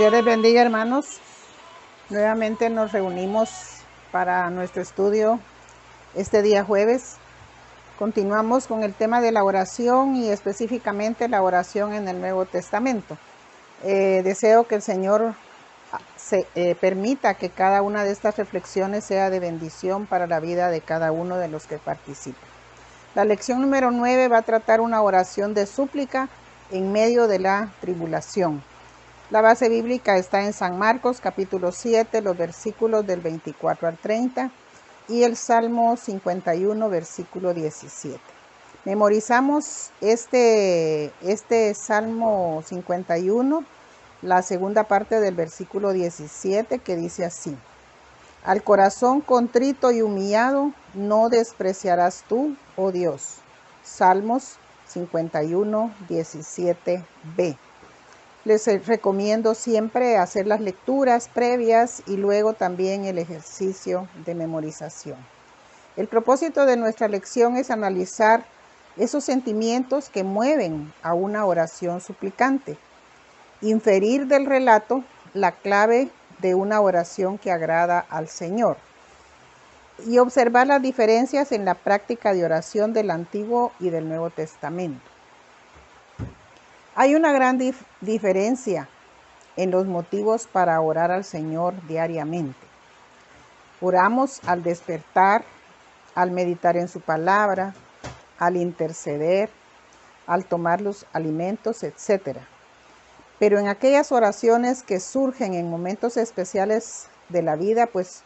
Dios les bendiga, hermanos. Nuevamente nos reunimos para nuestro estudio este día jueves. Continuamos con el tema de la oración y específicamente la oración en el Nuevo Testamento. Deseo que el Señor permita que cada una de estas reflexiones sea de bendición para la vida de cada uno de los que participan. La lección número 9 va a tratar una oración de súplica en medio de la tribulación. La base bíblica está en San Marcos capítulo 7, los versículos del 24 al 30 y el Salmo 51, versículo 17. Memorizamos este Salmo 51, la segunda parte del versículo 17, que dice así: Al corazón contrito y humillado no despreciarás tú, oh Dios. Salmos 51, 17b. Les recomiendo siempre hacer las lecturas previas y luego también el ejercicio de memorización. El propósito de nuestra lección es analizar esos sentimientos que mueven a una oración suplicante, inferir del relato la clave de una oración que agrada al Señor y observar las diferencias en la práctica de oración del Antiguo y del Nuevo Testamento. Hay una gran diferencia en los motivos para orar al Señor diariamente. Oramos al despertar, al meditar en su palabra, al interceder, al tomar los alimentos, etc. Pero en aquellas oraciones que surgen en momentos especiales de la vida, pues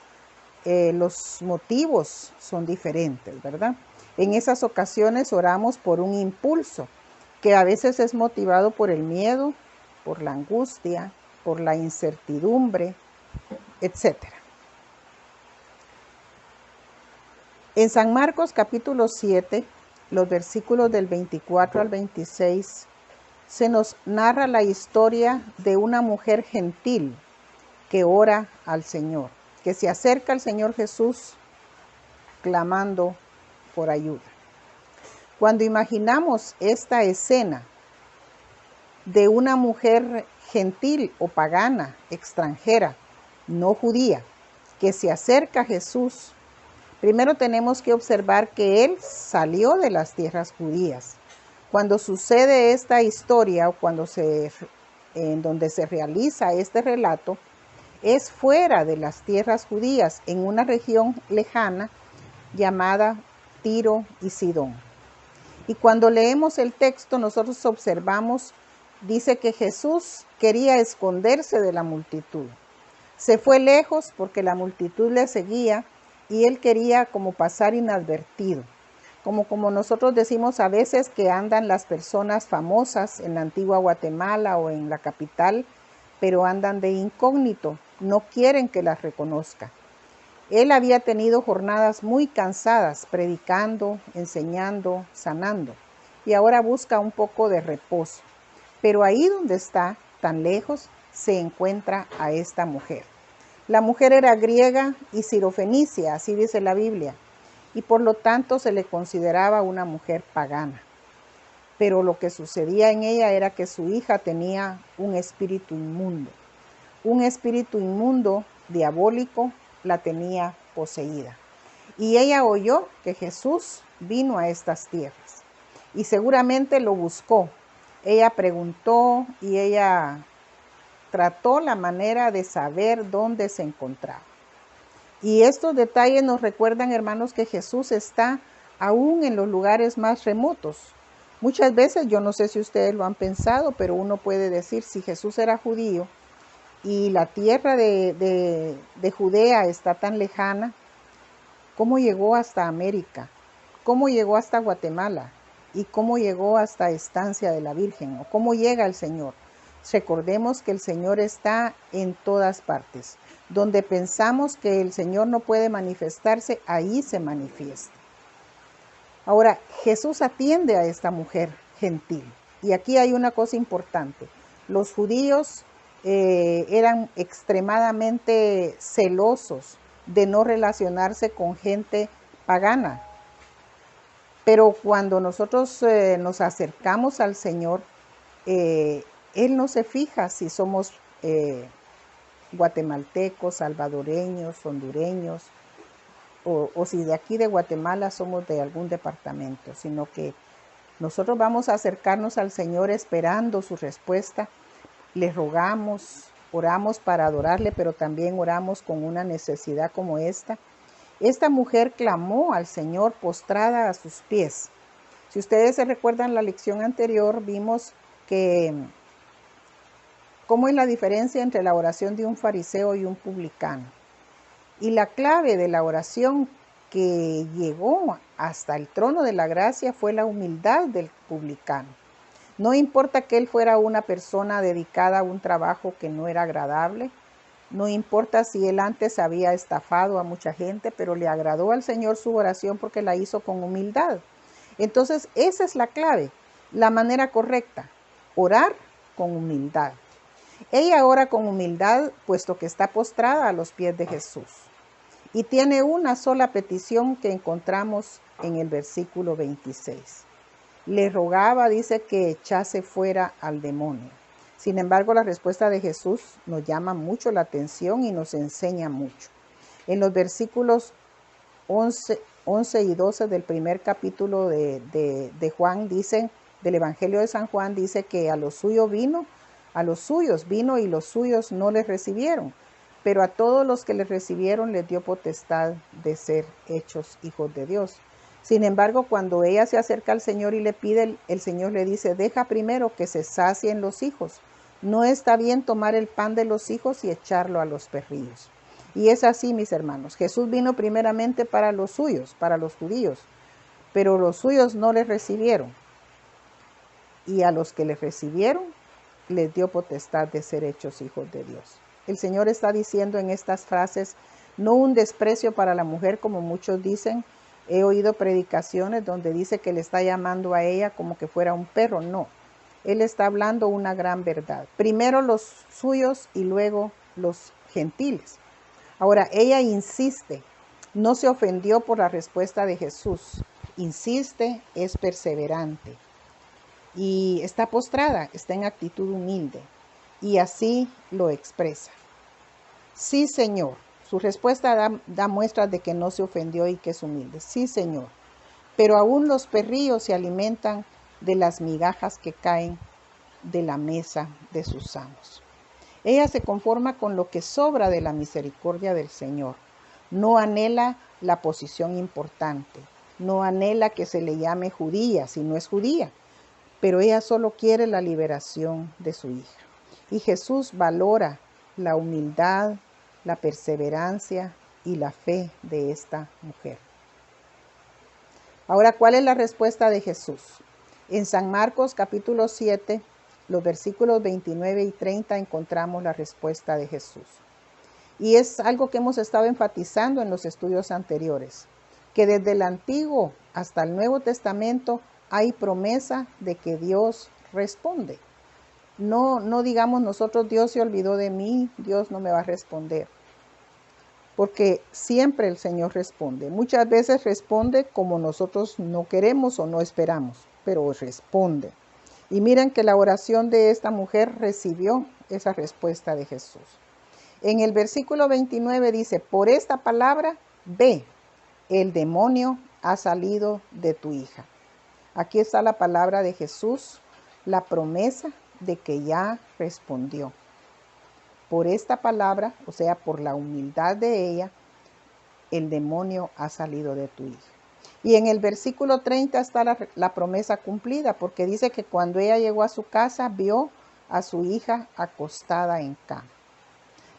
los motivos son diferentes, ¿verdad? En esas ocasiones oramos por un impulso que a veces es motivado por el miedo, por la angustia, por la incertidumbre, etc. En San Marcos capítulo 7, los versículos del 24 al 26, se nos narra la historia de una mujer gentil que ora al Señor, que se acerca al Señor Jesús clamando por ayuda. Cuando imaginamos esta escena de una mujer gentil o pagana, extranjera, no judía, que se acerca a Jesús, primero tenemos que observar que él salió de las tierras judías. Cuando sucede esta historia o en donde se realiza este relato, es fuera de las tierras judías, en una región lejana llamada Tiro y Sidón. Y cuando leemos el texto, nosotros observamos, dice que Jesús quería esconderse de la multitud. Se fue lejos porque la multitud le seguía y él quería como pasar inadvertido. Como nosotros decimos a veces que andan las personas famosas en la antigua Guatemala o en la capital, pero andan de incógnito, no quieren que las reconozca. Él había tenido jornadas muy cansadas, predicando, enseñando, sanando, y ahora busca un poco de reposo. Pero ahí donde está, tan lejos, se encuentra a esta mujer. La mujer era griega y sirofenicia, así dice la Biblia, y por lo tanto se le consideraba una mujer pagana. Pero lo que sucedía en ella era que su hija tenía un espíritu inmundo diabólico, la tenía poseída. Y ella oyó que Jesús vino a estas tierras y seguramente lo buscó. Ella preguntó y ella trató la manera de saber dónde se encontraba. Y estos detalles nos recuerdan, hermanos, que Jesús está aún en los lugares más remotos. Muchas veces, yo no sé si ustedes lo han pensado, pero uno puede decir, si Jesús era judío y la tierra de Judea está tan lejana, ¿cómo llegó hasta América? ¿Cómo llegó hasta Guatemala? ¿Y cómo llegó hasta Estancia de la Virgen? ¿O cómo llega el Señor? Recordemos que el Señor está en todas partes. Donde pensamos que el Señor no puede manifestarse, ahí se manifiesta. Ahora, Jesús atiende a esta mujer gentil. Y aquí hay una cosa importante. Los judíos eran extremadamente celosos de no relacionarse con gente pagana. Pero cuando nosotros nos acercamos al Señor, Él no se fija si somos guatemaltecos, salvadoreños, hondureños, o si de aquí de Guatemala somos de algún departamento, sino que nosotros vamos a acercarnos al Señor esperando su respuesta. Le rogamos, oramos para adorarle, pero también oramos con una necesidad como esta. Esta mujer clamó al Señor postrada a sus pies. Si ustedes se recuerdan la lección anterior, vimos que cómo es la diferencia entre la oración de un fariseo y un publicano. Y la clave de la oración que llegó hasta el trono de la gracia fue la humildad del publicano. No importa que él fuera una persona dedicada a un trabajo que no era agradable, no importa si él antes había estafado a mucha gente, pero le agradó al Señor su oración porque la hizo con humildad. Entonces, esa es la clave, la manera correcta, orar con humildad. Ella ora con humildad, puesto que está postrada a los pies de Jesús. Y tiene una sola petición que encontramos en el versículo 26. Le rogaba, dice, que echase fuera al demonio. Sin embargo, la respuesta de Jesús nos llama mucho la atención y nos enseña mucho. En los versículos 11 y 12 del primer capítulo de Juan, dicen, del Evangelio de San Juan, dice que a los suyos vino y los suyos no les recibieron. Pero a todos los que les recibieron les dio potestad de ser hechos hijos de Dios. Sin embargo, cuando ella se acerca al Señor y le pide, el Señor le dice, deja primero que se sacien los hijos. No está bien tomar el pan de los hijos y echarlo a los perrillos. Y es así, mis hermanos. Jesús vino primeramente para los suyos, para los judíos, pero los suyos no les recibieron. Y a los que les recibieron, les dio potestad de ser hechos hijos de Dios. El Señor está diciendo en estas frases, no un desprecio para la mujer como muchos dicen. He oído predicaciones donde dice que le está llamando a ella como que fuera un perro. No, Él está hablando una gran verdad. Primero los suyos y luego los gentiles. Ahora, ella insiste, no se ofendió por la respuesta de Jesús. Insiste, es perseverante. Y está postrada, está en actitud humilde. Y así lo expresa. Sí, Señor. Su respuesta da muestras de que no se ofendió y que es humilde. Sí, Señor. Pero aún los perrillos se alimentan de las migajas que caen de la mesa de sus amos. Ella se conforma con lo que sobra de la misericordia del Señor. No anhela la posición importante. No anhela que se le llame judía si no es judía. Pero ella solo quiere la liberación de su hija. Y Jesús valora la humildad, la perseverancia y la fe de esta mujer. Ahora, ¿cuál es la respuesta de Jesús? En San Marcos capítulo 7, los versículos 29 y 30 encontramos la respuesta de Jesús. Y es algo que hemos estado enfatizando en los estudios anteriores, que desde el Antiguo hasta el Nuevo Testamento hay promesa de que Dios responde. No digamos nosotros, Dios se olvidó de mí, Dios no me va a responder. Porque siempre el Señor responde. Muchas veces responde como nosotros no queremos o no esperamos, pero responde. Y miren que la oración de esta mujer recibió esa respuesta de Jesús. En el versículo 29 dice, por esta palabra, ve, el demonio ha salido de tu hija. Aquí está la palabra de Jesús, la promesa de que ya respondió. Por esta palabra, o sea, por la humildad de ella, el demonio ha salido de tu hija. Y en el versículo 30 está la promesa cumplida, porque dice que cuando ella llegó a su casa, vio a su hija acostada en cama.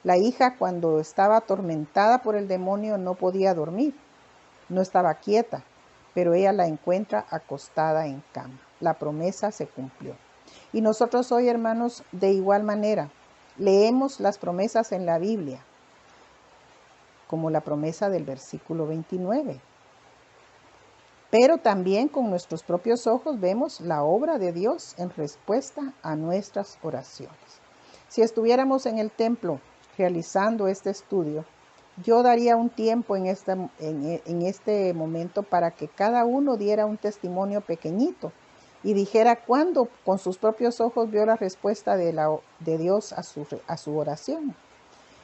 La hija, cuando estaba atormentada por el demonio, no podía dormir, no estaba quieta, pero ella la encuentra acostada en cama. La promesa se cumplió. Y nosotros hoy, hermanos, de igual manera, leemos las promesas en la Biblia, como la promesa del versículo 29. Pero también con nuestros propios ojos vemos la obra de Dios en respuesta a nuestras oraciones. Si estuviéramos en el templo realizando este estudio, yo daría un tiempo en este momento para que cada uno diera un testimonio pequeñito y dijera cuándo con sus propios ojos vio la respuesta de Dios a su oración.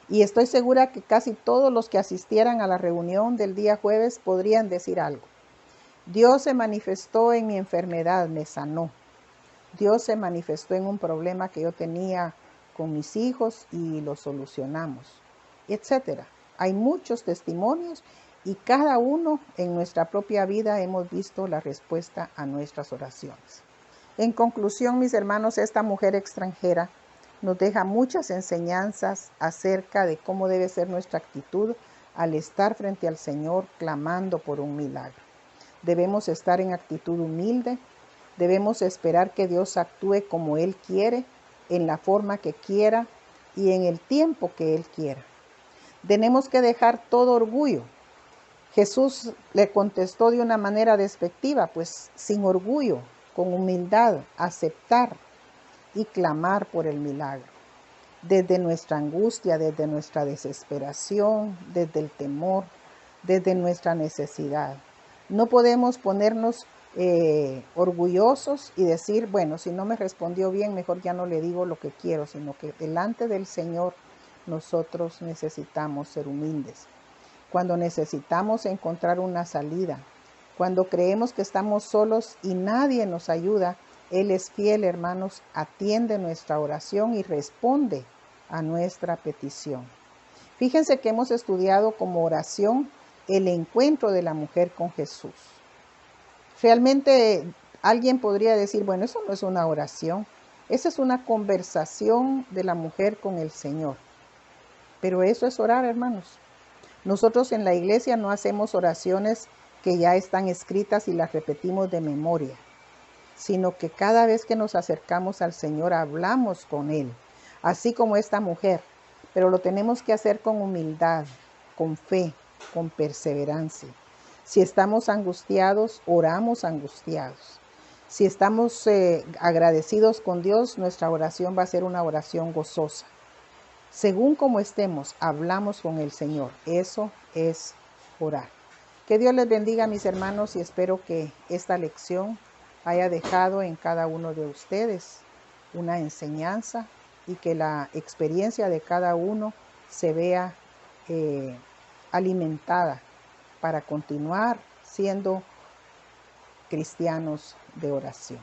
Y estoy segura que casi todos los que asistieran a la reunión del día jueves podrían decir algo. Dios se manifestó en mi enfermedad, me sanó. Dios se manifestó en un problema que yo tenía con mis hijos y lo solucionamos, etcétera. Hay muchos testimonios y cada uno en nuestra propia vida hemos visto la respuesta a nuestras oraciones. En conclusión, mis hermanos, esta mujer extranjera nos deja muchas enseñanzas acerca de cómo debe ser nuestra actitud al estar frente al Señor clamando por un milagro. Debemos estar en actitud humilde, debemos esperar que Dios actúe como Él quiere, en la forma que quiera y en el tiempo que Él quiera. Tenemos que dejar todo orgullo. Jesús le contestó de una manera despectiva, pues sin orgullo, con humildad, aceptar y clamar por el milagro. Desde nuestra angustia, desde nuestra desesperación, desde el temor, desde nuestra necesidad. No podemos ponernos orgullosos y decir, bueno, si no me respondió bien, mejor ya no le digo lo que quiero, sino que delante del Señor nosotros necesitamos ser humildes. Cuando necesitamos encontrar una salida, cuando creemos que estamos solos y nadie nos ayuda, Él es fiel, hermanos, atiende nuestra oración y responde a nuestra petición. Fíjense que hemos estudiado como oración el encuentro de la mujer con Jesús. Realmente alguien podría decir, bueno, eso no es una oración, esa es una conversación de la mujer con el Señor. Pero eso es orar, hermanos. Nosotros en la iglesia no hacemos oraciones que ya están escritas y las repetimos de memoria, sino que cada vez que nos acercamos al Señor hablamos con Él, así como esta mujer, pero lo tenemos que hacer con humildad, con fe, con perseverancia. Si estamos angustiados, oramos angustiados. Si estamos agradecidos con Dios, nuestra oración va a ser una oración gozosa. Según como estemos, hablamos con el Señor. Eso es orar. Que Dios les bendiga, mis hermanos, y espero que esta lección haya dejado en cada uno de ustedes una enseñanza y que la experiencia de cada uno se vea alimentada para continuar siendo cristianos de oración.